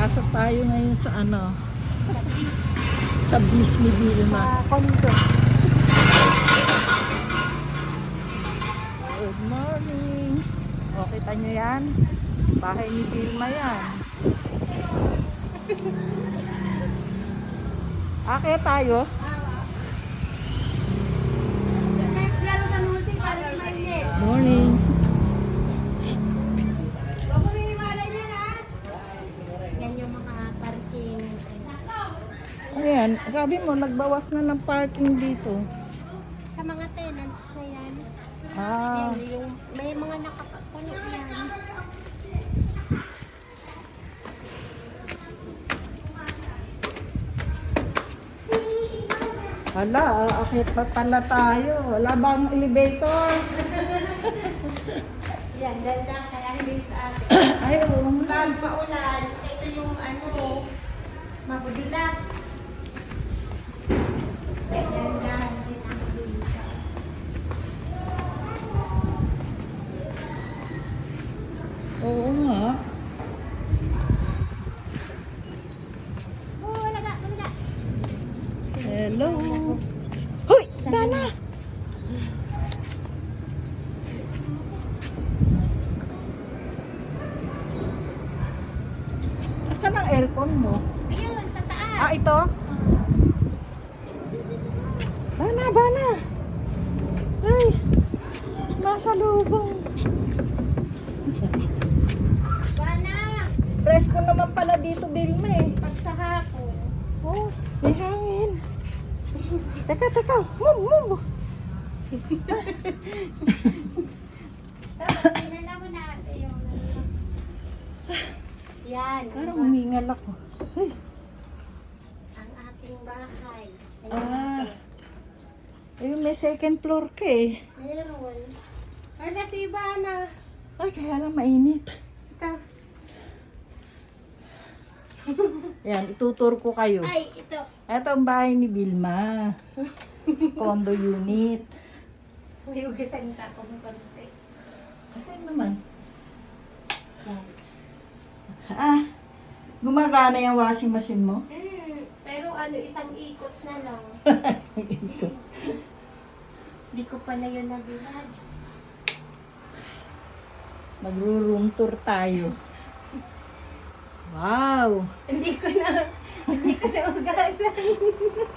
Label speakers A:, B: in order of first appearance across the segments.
A: Pasok tayo ngayon sa ano, sa bis ni Vilma.
B: Kondo.
A: Good morning. O, kita nyo yan? Bahay ni Vilma yan. Akit tayo. Morning.
B: Yan yung mga parking.
A: Ayan, sabi mo, nagbawas na ng parking dito.
B: Sa mga tenants na yan.
A: Ah,
B: Yan, yung, may mga nakapuno yan.
A: hala, akit pa pala tayo. Wala bang elevator?
B: Yan, ganda kaya hindi sa atin.
A: Ay, oo nga.
B: Pag paulan, ito yung ano, mabudilas. Yan, yan, din ang dito.
A: Oo nga.
B: Oh, walaga, walaga.
A: Hello. Hoy, Dana. Asan ang aircon mo?
B: Ayun, sa taas.
A: Ah, ito? Bana, Bana. Ay, nasa lubong.
B: Bana,
A: Presko naman pala dito, Vilma eh.
B: pag sa hapon.
A: Oh, may hangin. Teka, teka. Move.
B: Tapos, tinala mo natin yung yan.
A: Parang humingal ako. Ay,
B: Ang ating bahay.
A: Ah. ayun, may second floor ka eh.
B: Meron. Wala si Ivana.
A: Ay, kaya lang mainit.
B: Ito.
A: Ayan, itutur ko kayo.
B: Ay, ito.
A: Ito ang bahay ni Vilma. Condo unit.
B: May ugasan ka kung konti.
A: Ayan naman.
B: Yan.
A: Ah, gumagana yung washing machine mo?
B: Pero ano, isang ikot na lang.
A: Sige ko.
B: Hindi ko pala yun nabilad.
A: Magro-room tour tayo. Wow!
B: Hindi ko na ugasan.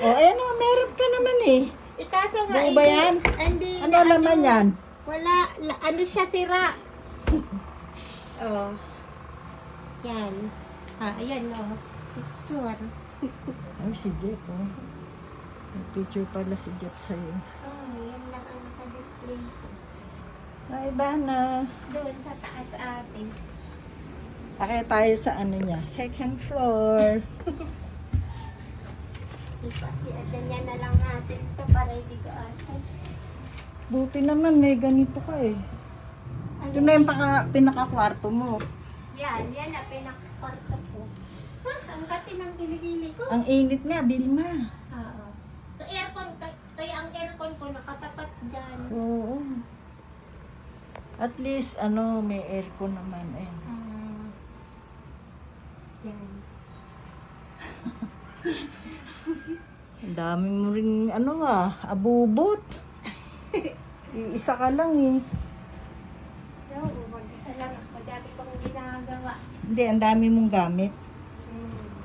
A: O, ayan naman, meron ka naman eh.
B: Ikaso nga,
A: Buo ba yan?
B: Hindi.
A: Ano naman yan?
B: Wala, ano siya, sira. Oh. Yan. Ah, ayan oh. Picture.
A: Ay, si Jeff, oh. May picture pala si Jeff sa'yo.
B: Oh, yan lang ang naka-display ko.
A: Ay, Bana.
B: Doon sa taas ate.
A: Akit tayo sa ano niya, second floor.
B: Ganyan na lang natin ito para hindi ko ate.
A: Buti naman, may ganito ka eh. Ito na yung pinaka-kwarto mo.
B: Yan na pinaka-kwarto ko. Ang kati ng kilikili ko.
A: Ang init nga, Vilma.
B: Oo. So, aircon, kaya ang aircon ko nakatapat dyan.
A: Oo. At least, ano, may aircon naman eh.
B: Yan.
A: Ang dami mo rin, ano abubot. Iisa ka lang eh.
B: Oo, mag-isa lang ako. Dami kong ginagawa.
A: Hindi, ang dami mong gamit.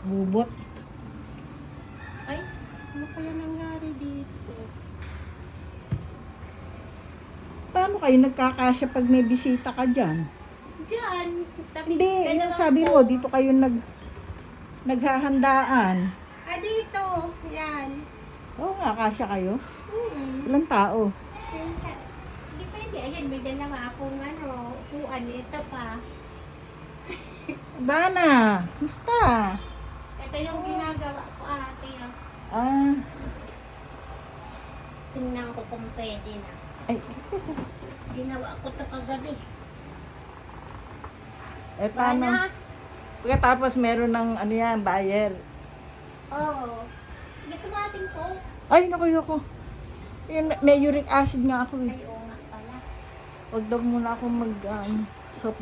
A: Bubot.
B: Ay, ano kaya nangyari dito?
A: Paano kayo nagkakasya pag may bisita ka dyan?
B: Diyan.
A: Hindi, yung sabi mo, dito kayo naghahandaan.
B: Ah, dito. Yan.
A: Oo nga, kasya kayo.
B: Hmm.
A: Ilang tao?
B: Depende. Ayan, may dalawa akong upuan. Ito pa.
A: Bana, musta?
B: Ito yung ginagawa ko ate.
A: Ah,
B: Tingnan ko kung pwede na.
A: ay, kasi,
B: Ginawa ko ito kagabi.
A: paano?
B: Bana?
A: Pagkatapos meron ng, ano yan, buyer.
B: Oo. Gusto mo ating ko?
A: Ay, naku, ako. May uric acid nga ako eh.
B: Ay, oo nga pala.
A: Huwag daw muna ako soft